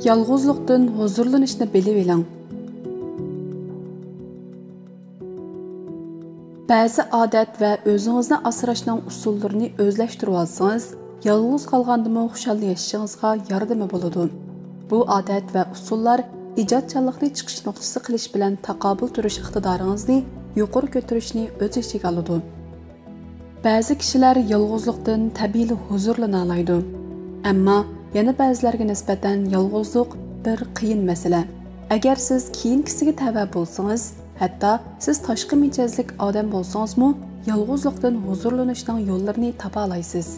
Yalğızlıqdan huzurlanışni bilib eling. Ba'zi odat va o'zingizni asrashning usullarini o'zlashtirib olsangiz, yalğız qolgandimi xushal yashashingizga yordami bo'ladi. Bu odat va usullar ijodchanlikni chiqish nuqtasi qilish bilan taqobil turish iqtidoringizni yuqori ko'tarishni o'z ichiga oladi. Ba'zi kishilar yalğızlıqdan tabiiy huzurlana oladi. Ammo yana ba'zilarga nisbatan yalğızlık bir qiyin masala. Agar siz keyingisiga tava bo'lsangiz, hatto siz tashqi mijozlik odam bo'lsangiz-mu, yalğızlıqdan huzurlanishning yo'llarini topa olasiz.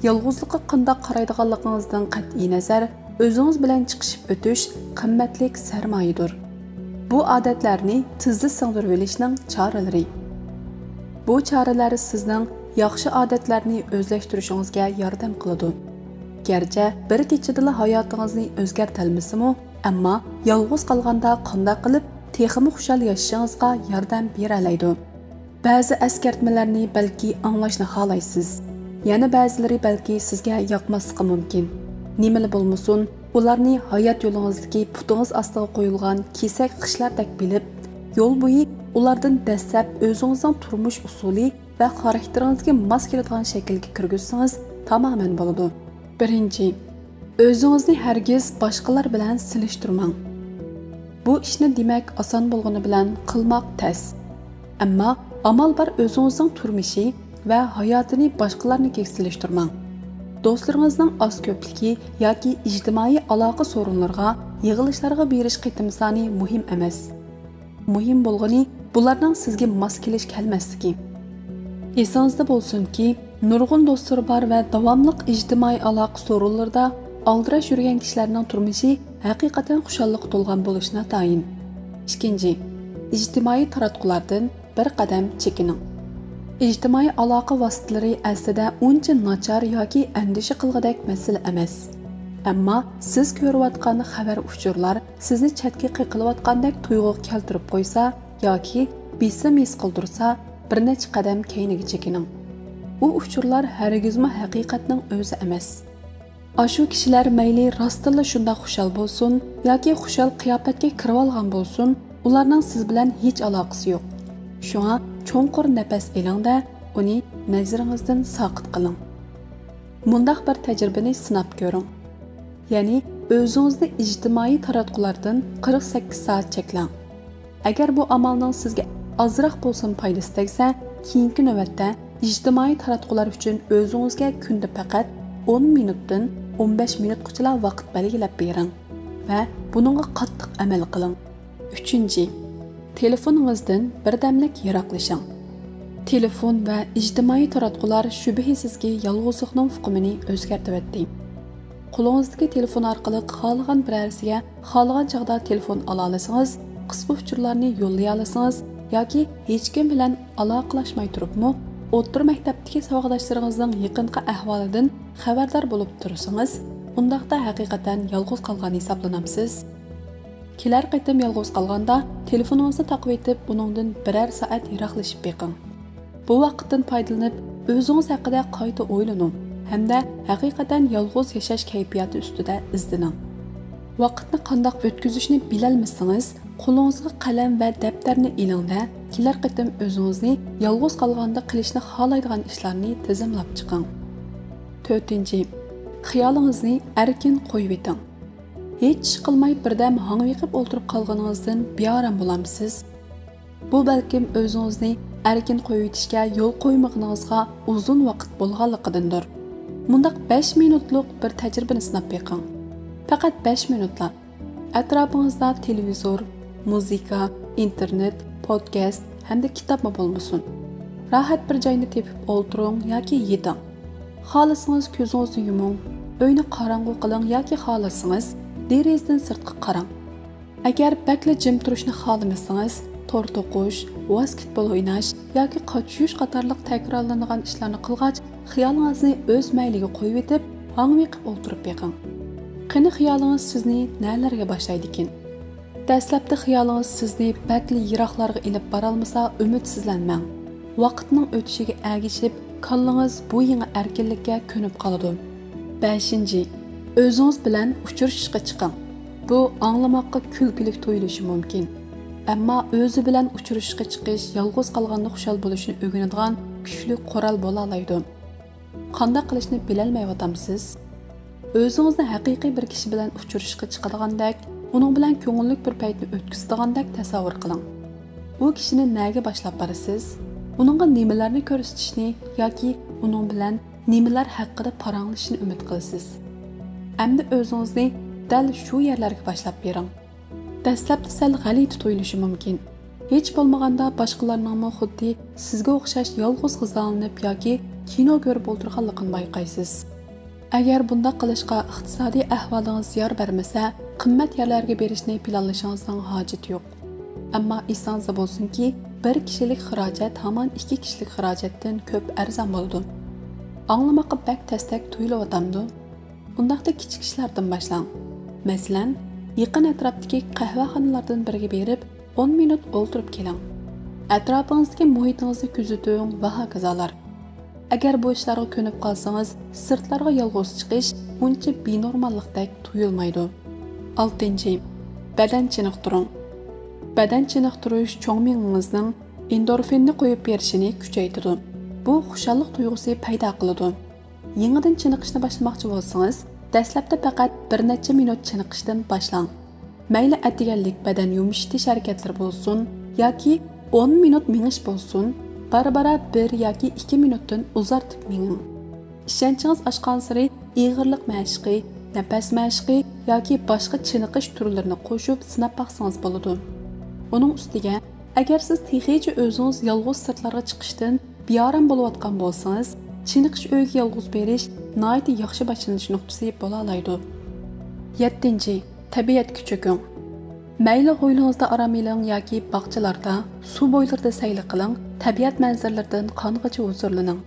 Yalğızlıqqa qanday qaraydiganligingizdan qat'iy nazar, o'zingiz bilan chiqishib o'tish qimmatlik sarmoyadir. Bu odatlarni tezda singdirib olishning choralari. Bu choralar sizning yaxshi odatlarni o'zlashtirishingizga yordam qiladi. Gerçi bir kechada hayotingizni o'zgartirolmasa-mu, ammo yolg'iz qolganda qanday qilib texmi xushal yashashingizga yordam bera oladi. Ba'zi eskartmalarni balki anglashni xohlaysiz. Yana ba'zilari balki sizga yoqmasligi mumkin. Nimali bo'lmasin, ularni hayot yo'lingizdagi putingiz ostiga qo'yilgan kesak qishlardek bilib, yo'l bo'yi ulardan dastlab o'zingizning turmush usuli va xarakteringizga mos keladigan shaklga kirgizsangiz tamoman bo'ladi. Birinchi, o'zingizni hargiz boshqalar bilan silishtirmang. Bu ishni demak oson bo'lgani bilan qilmoq tez. Ammo amal bar o'zingizning turmushi va hayotini boshqalarnikiga silishtirmang. Do'stlaringizning oz ko'pligi yoki ijtimoiy aloqa sorunlarga, yig'ilishlarga berish qitim soni muhim emas. Muhim bo'lgani bularning sizga mos kelish kelmasligi. Esingizda bo'lsinki, nurg'un do'stlar bor va davomli ijtimoiy aloqa sorunlarida aldirash yurgan kishilarning turmushi haqiqatan xushallik to'lgan bo'lishini tayin. Ikkinchi, ijtimoiy taratqulardan bir qadam chekining. Ijtimoiy aloqa vositalari aslida uncha nachar yoki andisha qilg'idek masala emas. Ammo siz ko'rayotgan xabar uchurlar sizni chatga qiqilayotgandek tuyg'u keltirib qo'ysa yoki besim his qildirsa, bir necha qadam keyiniga chekining. Bu uchurlar hargizmi haqiqatning o'zi emas. Ashu kishilar mayli rostilla shunda xushal bo'lsin yoki xushal qiyofatga kirib olgan bo'lsin, ularning siz bilan hech aloqasi yo'q. Shunga cho'nqur nafas elingda uni nazaringizdan saqit qiling. Mundaq bir tajribani sinab ko'ring. Ya'ni o'zingizni ijtimoiy taratqulardan 48 soat cheklang. Agar bu amalning sizga ozroq bo'lsin foydasi tegsa, keyingi navbatda ijtimoiy taratqular uchun o'zingizga kunda faqat 10 minutdan 15 minutgacha vaqt belgilab bering va buningga qattiq amal qiling. 3. Telefoningizdan birdamlik yiroqlashing. Telefon va ijtimoiy taratqular shubhisizki yolg'izlikning hukmini o'zgartiradi. Qo'lingizdagi telefon orqali xohlagan birarsiga xohlagan chaqda telefon ola olsangiz, qisqa uchurlarni yo'llay olsangiz yoki hech kim bilan aloqalashmay turibmi, o'rta maktabdagi savodoshlaringizning yaqinqi ahvolidan xabardor bo'lib tursangiz, undaqda haqiqatan yolg'iz qolgan hisoblanamsiz. Kelar qaytam yolg'iz qolganda telefoningizni taqib etib, uningdan biror soat yiroqlashib beqing. Bu vaqtdan foydalanib, o'zingiz haqida qayta o'ylaning hamda haqiqatan yolg'iz yashash kayfiyati ustida izlaning. Vaqtni qanday o'tkazishni bilolmasangiz, qo'lingizga qalam va daftarni elingda kelar qaytam o'zingizni yolg'iz qolganda qilishni xohlaydigan ishlarni tizimlab chiqing. 4. Xiyolingizni erkin qo'yib eting. Hech ish qilmay birdam hangviqib o'tirib qolganingizdan beoram bo'lamsiz. Bu balkim o'zingizni erkin qo'yib etishga yo'l qo'ymaganingizga uzun vaqt bo'lganligidandir. Mundaq 5 minutlik bir tajribani sinab beqing. Faqat 5 minutlar. Atrofingizda televizor, muzika, internet, podcast hamda kitobmi bo'lmasin. Rahat bir joyni tepib o'tiring yoki yeting. Xohlasangiz ko'zingizni yuming, uyni qorong'u qiling yoki xohlasangiz derazadan sirtqa qarang. Agar bakla jim turishni xohlamasangiz, to'r to'qish, basketbol o'ynash yoki qochish qatorliq takrorlanadigan ishlarni qilgach, xiyolingizni o'z mayliga qo'yib etib, hangviqib o'tirib beqing. Qani xiyolingiz sizni nalarga boshlaydi ekan? Dastlabda xiyolingiz sizni bakli yiroqlarga ilib bora olmasa, umidsizlanmang. Vaqtning o'tishiga ergishib, kallangiz bu yangi erkinlikka ko'nib qoladi. 5. O'zingiz bilan uchrashishga chiqing. Bu anglamoqqa kulgilik tuyulishi mumkin. Ammo o'zi bilan uchrashishga chiqish yolg'iz qolganda xushal bo'lishni o'rganadigan kuchli qoral bo'la oladi. Qanday qilishni bilolmayapsiz? O'zingizni haqiqiy bir kishi bilan uchrashishga chiqadigandek, uning bilan ko'ngillik bir paytni o'tkazdigandek tasavvur qiling. U kishini nega boshlab borasiz? Uningga nimalarni ko'rsatishni yoki uning bilan nimalar haqida paranglashishni umid qilasiz? Endi o'zingizni dal shu yerlarga boshlab bering. Dastlabda sal g'alati tuyulishi mumkin. Hech bo'lmaganda boshqalarning xuddi sizga o'xshash yolg'iz g'izolanib yoki kino ko'rib o'tirganligini bayqaysiz. Agar bunday qilishga iqtisodiy ahvolingiz yor bermasa, qimmat yerlarga berishni planlashingizning hojati yo'q. Ammo esingizda bo'lsinki, bir kishilik xarajat hamon ikki kishilik xarajatdan ko'p arzon bo'ladi. Anglamoqqa bak tasdak tuyulayotgandu. Bundaqda kichik ishlardan boshlang. Masalan, yaqin atrofdagi qahvaxonalardan biriga berib 10 minut o'tirib keling. Atrofingizdagi muhitingizni kuzating va hokazolar. Agar bu ishlarga ko'nib qolsangiz, sirtlarga yolg'iz chiqish uncha benormallikdek tuyulmaydi. 6. Badan chiniqtiring. Badan chiniqtirish cho'ng miyangizning endorfinni qo'yib berishini kuchaytiradi. Bu xushallik tuyg'usi paydo qiladi. Yangidan chiniqishni boshlamoqchi bo'lsangiz, dastlabda faqat bir necha minut chiniqishdan boshlang. Mayli atiganlik badan yumshatish harakatlari bo'lsin yoki 10 minut mingish bo'lsin, bara 1 yoki 2 minutdan uzartib minging. Ishonchingiz oshgan sari ig'irlik mashqi, nafas mashqi yoki boshqa chiniqish turlarini qo'shib sinab baqsangiz bo'ladi. Uning ustiga, agar siz texicha o'zingiz yolg'iz sirtlarga chiqishdan beoram bo'layotgan bo'lsangiz, chiniqish uyga yolg'iz berish nihoyat yaxshi boshlanish nuqtasi bo'la oladi. 7. Tabiatga cho'king. Mayli hovlingizda aram eling yoki bog'chalarda, suv bo'ylarida sayl qiling, tabiat manzaralaridan qong'icha huzurlaning.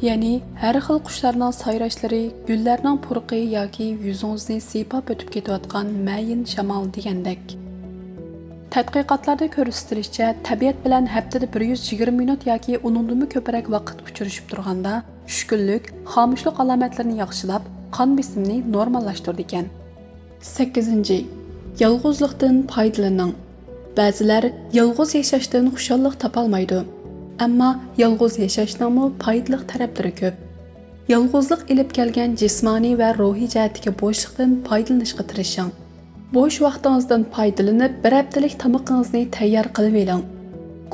Ya'ni har xil qushlarning sayrashlari, gullarning purqi yoki yuzingizni siypab o'tib ketayotgan mayin shamol degandek. Tadqiqotlarda ko'rsatilishicha, tabiat bilan haftada 120 minut yoki undan ko'proq vaqt uchrashib turganda, tushkunlik, xomushlik alomatlarini yaxshilab, qon besimini normallashtirdi ekan. 8. Yolg'izlikdan foydalaning. Ba'zilar yolg'iz yashashdan xushallik topolmaydi. Ammo yolg'iz yashashning foydali taraflari ko'p. Yolg'izlik ilib kelgan jismoniy va ruhiy jihatdagi bo'shliqdan foydalanishga tirishing. Bo'sh vaqtingizdan foydalanib, bir haftalik tamoqingizni tayyor qilib oling.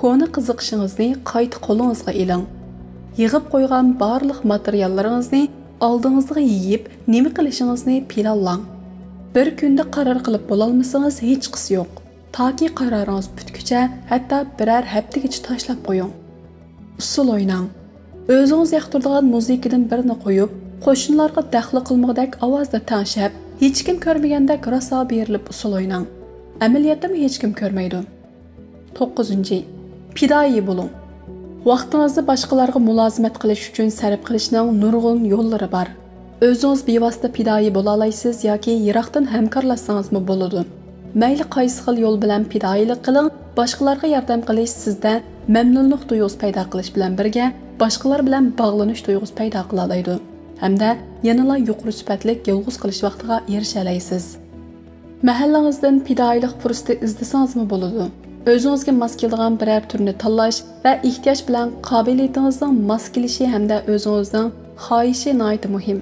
Koni qiziqishingizni qayta qo'lingizga eling. Yig'ib qo'ygan barliq materiallaringizni oldingizga yeyib, nima qilishingizni planlang. Bir kunda qaror qilib bo'lolmasangiz hech qisi yo'q. Toki qaroringiz bitguncha, hatto biror haftaga tashlab qo'ying. Usul o'ynang. O'zingiz yoqtiradigan muzikadan birini qo'yib, qo'shinlarga daxli qilmoqdek ovozda tanshab, hech kim ko'rmagandek rosa berilib usul o'ynang. Amaliyotda hech kim ko'rmaydi. 9. Fidoyi bo'ling. Vaqtingizni boshqalarga mulozimat qilish uchun sarf qilishning nurg'un yo'llari bor. O'zingiz bevosita fidoyi bo'la olasiz yoki yiroqdan hamkorlashsangizmi bo'ladi. Mayli qaysi xil yo'l bilan fidoyilik qiling, boshqalarga yordam qilish sizda mamnunlik tuyg'usi paydo qilish bilan birga boshqalar bilan bog'lanish tuyg'usi paydo qila oladi. Hamda yanada yuqori sifatli yolg'iz qilish vaqtiga erisha olasiz. Mahallangizdan fidoyilik fursati izlasangizmi bo'ladi. O'zingizga mos keladigan biror turni tanlash va ehtiyoj bilan qobiliyatingizning mos kelishi hamda o'zingizning xohishi nihoyat muhim.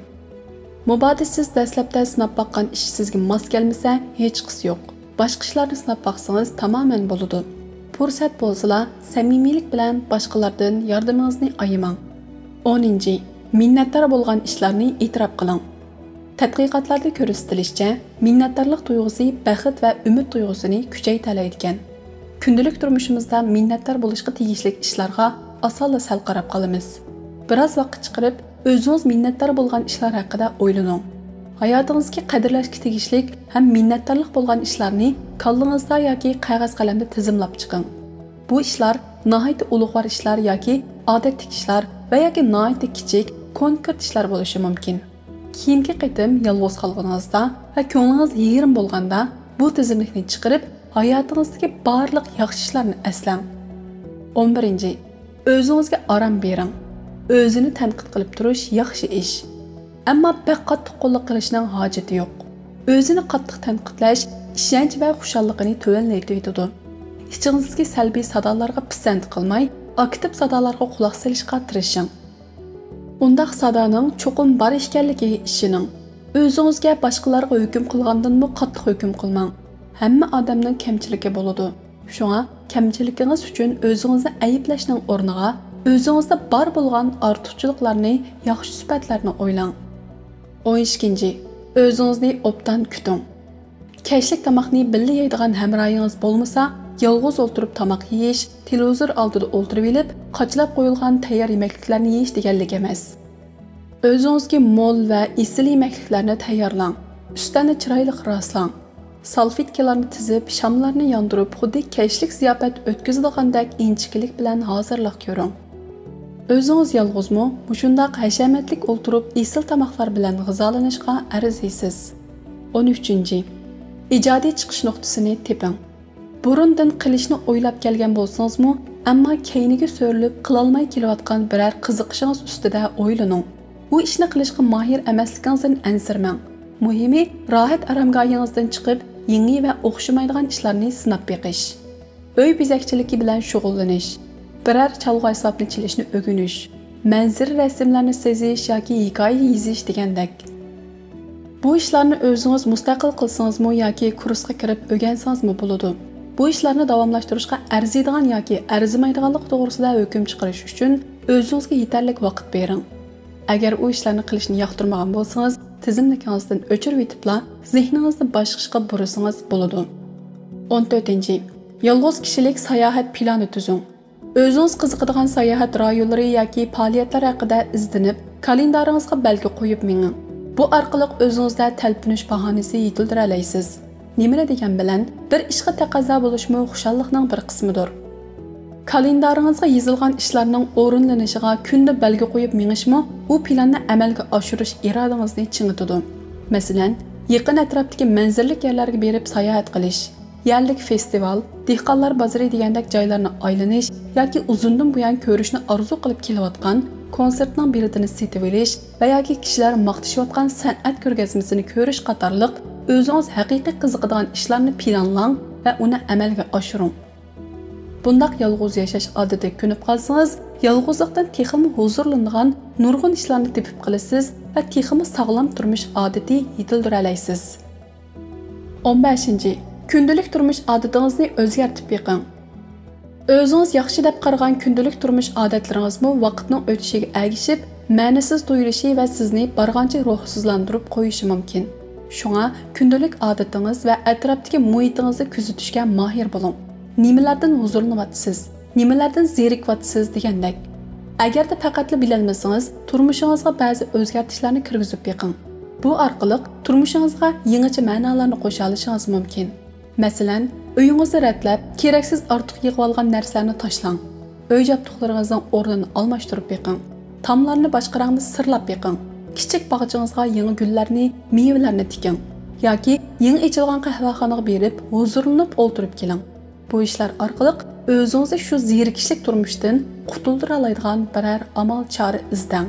Mubodil siz dastlabda sinab baqqan ish sizga mos kelmasa, hech qisi yo'q. Boshqa ishlarni sinab baqsangiz tamoman bo'ladi. Fursat bo'lsa, samimiylik bilan boshqalardan yordamingizni ayamang. 10. Minnatdor bo'lgan ishlarni e'tirof qiling. Tadqiqotlarda ko'rsatilishicha, minnatdorlik tuyg'usi baxt va umid tuyg'usini kuchaytiradi ekan. Kundalik turmushimizda minnatdor bo'lishga tegishli ishlarga osonla sal qarab qolamiz. Biroz vaqt chiqarib, o'zingiz minnatdor bo'lgan ishlar haqida o'ylaning. Hayotingizga qadrlashga tegishli ham minnatdorlik bo'lgan ishlarni kollingizda yoki qog'oz qalamda tizimlab chiqing. Bu ishlar nihoyat ulug'vor ishlar yoki odatli ishlar va yoki nihoyat kichik, konkret ishlar bo'lishi mumkin. Keyingi qitim yolg'iz qolganingizda va ko'nglingiz yerim bo'lganda bu tizimlikni chiqarib, hayotingizdagi barliq yaxshi ishlarni eslang. 11. O'zingizga orom bering. O'zini tanqid qilib turish yaxshi ish. Ammo bek qattiq qo'lliq qilishning hojati yo'q. O'zini qattiq tanqidlash ishonch va xushalligini to'lanlaydi. İçingizdagi salbiy sadolarga pisand qilmay, aktiv sadolarga quloq solishga tirishing. Undaq sadoning cho'qim bor ekanligiga ishoning. O'zingizga boshqalarga hukm qilgandan-mu qattiq hukm qilmang. Hamma odamning kamchiligi bo'ladi. Shunga kamchiligingiz uchun o'zingizni ayblashning o'rniga o'zingizda bor bo'lgan ortiqchiliklarni, yaxshi sifatlarni o'ylang. 12. O'zingizni obdan kuting. Kechlik tomoqni birga yeydigan hamroyingiz bo'lmasa, yolg'iz o'tirib tomoq yeyish, televizor oldida o'tirib olib, qochlab qo'yilgan tayyor yemekliklarni yeyish deganlik emas. O'zingizga mo'l va isil yemekliklarni tayyorlang. Ustini chiroyli raslang. Salfetkalarni tizib, shamlarni yondirib, xuddi kechlik ziyofat o'tkazilgandek inchiklik bilan hozirlik ko'ring. O'zingiz yolg'izmi, shundaq hashamatlik o'tirib, isil tomoqlar bilan g'izolanishga arziysiz. 13. Ijodiy chiqish nuqtasini teping. Burundan qilishni o'ylab kelgan bo'lsangiz-mu, ammo keyniga so'rilib qilolmay kelayotgan biror qiziqishingiz ustida o'ylaning. Bu ishni qilishga mahir emasligingizdan ansirmang. Muhimi, rohat aramgohingizdan chiqib, yangi va o'xshamaydigan ishlarni sinab beqish. Uy bezakchiligi bilan shug'ullanish, biror chalg'u asbobni chalishni o'rganish, manzara rasmlarni sezish yoki hikoya yozish degandek. Bu ishlarni o'zingiz mustaqil qilsangiz-mu yoki kursga kirib o'rgansangizmi bo'ladi. Bu ishlarni davomlashtirishga arziydigan yoki arzimaydiganlik to'g'risida hukm chiqarish uchun o'zingizga yetarli vaqt bering. Agar u ishlarni qilishni yoqtirmagan bo'lsangiz, tizimlikingizdan o'chirib etibla zehningizni boshqa ishga bursangiz bo'ladi. 14. Yolg'iz kishilik sayohat plani tuzing. O'zingiz qiziqadigan sayohat rayonlari yoki faoliyatlar haqida izlanib, kalendaringizga belgi qo'yib mening. Bu orqali o'zingizda talpinish bahonasi yetildira olasiz. Nima degan bilan bir ishga taqozo bo'lishmi xushallikning bir qismidir. Kalendaringizga yozilgan ishlarning o'rinlanishiga kunda belgi qo'yib menishmi, bu planni amalga oshirish irodangizni chingitadi. Masalan, yaqin atrofdagi manzaralik yerlarga berib sayohat qilish, yerlik festival, dehqonlar bozori degandek joylarni aylanish yoki uzundan buyon ko'rishni orzu qilib kelayotgan konsertning biletini setib olish va yoki kishilar maqtashayotgan san'at ko'rgazmasini ko'rish qatorliq o'zingiz haqiqiy qiziqadigan ishlarni planlang va uni amalga oshiring. Bundaq yolg'iz yashash odatiga ko'nib qolsangiz, yolg'izlikdan texmi huzurlanadigan nurg'un ishlarni tepib qilasiz va texmi sog'lom turmush odati yetildira olasiz. 15. Kundalik turmush odatingizni o'zgartirib beqing. O'zingiz yaxshi deb qaragan kundalik turmush odatlaringizmi vaqtning o'tishiga ergishib, ma'nisiz tuyulishi va sizni barg'ancha ruhsizlantirib qo'yishi mumkin. Shunga kundalik odatingiz va atrofdagi muhitingizni kuzatishga mahir bo'ling. Nimalardan huzurlanyapsiz, nimalardan zerikyapsiz degandek. Agarda faqatla bilolmasangiz, turmushingizga ba'zi o'zgartishlarni kirgizib beqing. Bu orqali turmushingizga yangicha ma'nolarni qo'sha olishingiz mumkin. Masalan, uyingizni ratlab, keraksiz ortiq yig'ib olgan narsalarni tashlang. Uy jabduqlaringizning o'rnini almashtirib beqing. Tomlarni boshqarangni sirlab beqing. Kichik bog'changizga yangi gullarni, mevalarni tiking yoki yangi ichilgan qahvaxonaga berib, huzurlanib o'tirib keling. Bu ishlar orqali o'zingizni shu zerikishlik turmushdan qutuldira oladigan biror amal chora izlang.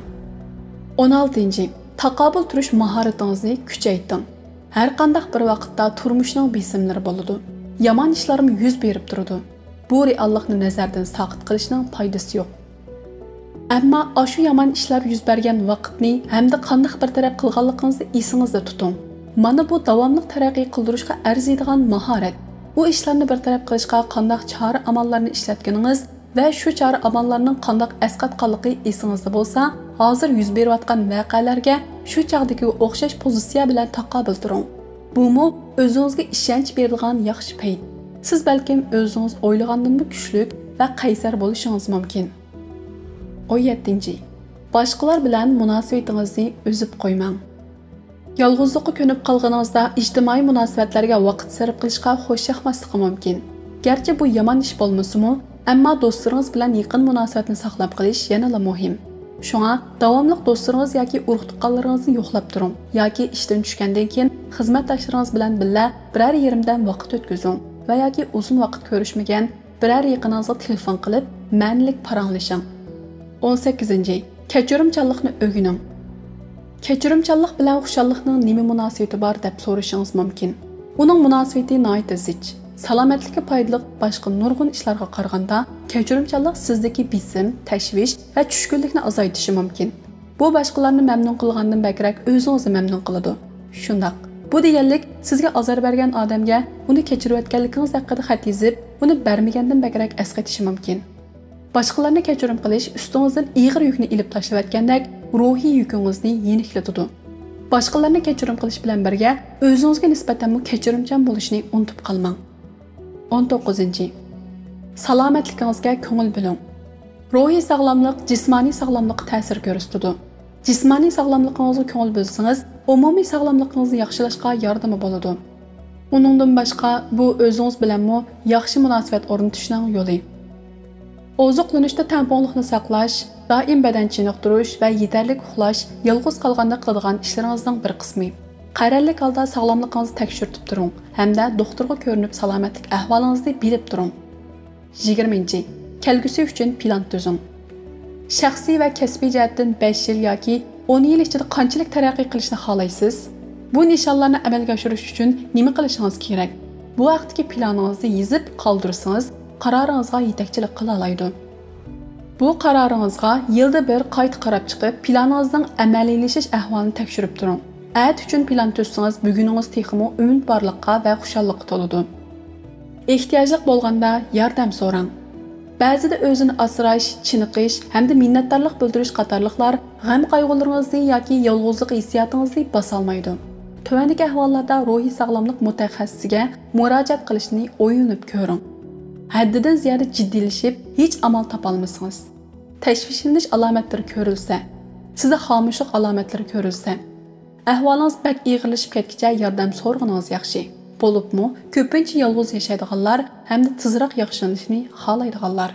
16. Taqobil turish mahoratingizni kuchaytiring. Har qanday bir vaqtda turmushning besimlari bo'ladi. Yomon ishlarm yuz berib turadi. Bu reallikni nazardan saqit qilishning foydasi yo'q. Ammo shu yomon ishlar yuz bergan vaqtni hamda qanday bir taraf qilganligingizni esingizda tuting. Mana bu davomli taraqqiy qildirishga arziydigan mahorat. Bu ishlarni bir taraf qilishga qanday chora amallarni ishlatganingiz va shu chora amallarning qanday asqatganligi esingizda bo'lsa, hozir yuz berayotgan voqealarga shu chaqdagi o'xshash pozitsiya bilan taqobil turing. Bu o'zingizga ishonch beradigan yaxshi payt. Siz balkim o'zingiz o'ylagandan kuchli va qaysar bo'lishingiz mumkin. 17. Boshqalar bilan munosabatingizni o'zib qo'ymang. Yolg'izlikqa ko'nib qolganingizda ijtimoiy munosabatlarga vaqt sarf qilishga xo'shyoqmasligi mumkin. Garchi bu yomon ish bo'lmasa-mu, ammo do'stlaringiz bilan yaqin munosabatni saqlab qolish yanada muhim. Shunga davomli do'stlaringiz yoki urug'-tuqqanlaringizni yo'qlab turing yoki ishdan tushgandan keyin xizmatdoshlaringiz bilan birga biror yerimdan vaqt o'tkazing va yoki uzun vaqt ko'rishmagan biror yaqiningizga telefon qilib ma'nilik paranglashing. 18. Kechirimchanlikni o'rganing. Kechirimchanlik bilan xushallikning nima munosabati bor deb so'rashingiz mumkin. Uning munosabati nihoyat zich. Salomatlikka foydali boshqa nurg'un ishlarga qaraganda kechirimchanlik sizdagi bisim, tashvish va tushkunlikni azaytishi mumkin. Bu boshqalarni mamnun qilgandan bakrak o'zingizni mamnun qiladi. Shundaq. Bu deganlik sizga azor bergan odamga uni kechirayotganligingiz haqida xat yozib, uni bermagandan bakrak esqatishi mumkin. Boshqalarni kechirim qilish ustingizdan ig'ir yukni ilib tashlayotgandek ruhiy yukingizni yeniklatadi. Boshqalarni kechirim qilish bilan birga o'zingizga nisbatan kechirimchan bo'lishni unutib qolmang. 19. Salomatligingizga ko'ngil bo'ling. Ruhiy sog'lomlik jismoniy sog'lomlikka ta'sir ko'rsatadi. Jismoniy sog'lomligingizga ko'ngil bo'lsangiz, umumiy sog'lomligingizni yaxshilashga yordam bo'ladi. Uningdan boshqa bu o'zingiz bilanmi yaxshi munosabat o'rnatishning yo'li. Oziqlanishda tamponlikni saqlash, doim badan chiniqtirish va yetarli uxlash yolg'iz qolganda qiladigan ishlaringizning bir qismi. Qarorli holda sog'lomligingizni tekshirib turing hamda doktorga ko'rinib salomatlik ahvolingizni bilib turing. 20. Kelgusi uchun plan tuzing. Shaxsiy va kasbiy jihatdan 5 yil yoki 10 yil ichida qanchalik taraqqiy qilishni xohlaysiz? Bu nishonlarni amalga oshirish uchun nima qilishingiz kerak? Bu vaqtdagi planingizni yozib qoldirsangiz, qaroringizga yetakchilik qila oladi. Bu qaroringizga yilda bir qayta qarab chiqib, planingizning amaliylashish ahvolini tekshirib turing. At uchun plan tuzsangiz, buguningiz texmo umidvorlikqa va xushallikqa to'ladi. Ehtiyojli bo'lganda yordam so'rang. Ba'zida o'zini asrash, chiniqish hamda minnatdorlik bildirish qatorliqlar g'am qayg'ularingizni yoki yolg'izlik hissiyotingizni bosa olmaydi. Tuvandagi ahvollarda ruhiy sog'lomlik mutaxassisiga murojaat qilishni o'yinib ko'ring. Haddidan ziyada jiddiylashib, hech amal topolmasangiz, tashvishlanish alomatlari ko'rilsa, sizda xomushlik alomatlari ko'rilsa, ahvolingiz bak ig'irlashib ketguncha yordam so'rag'ingiz yaxshi. Bo'libmi, ko'pincha yolg'iz yashaydiganlar hamda tezroq yaxshilanishni xohlaydiganlar.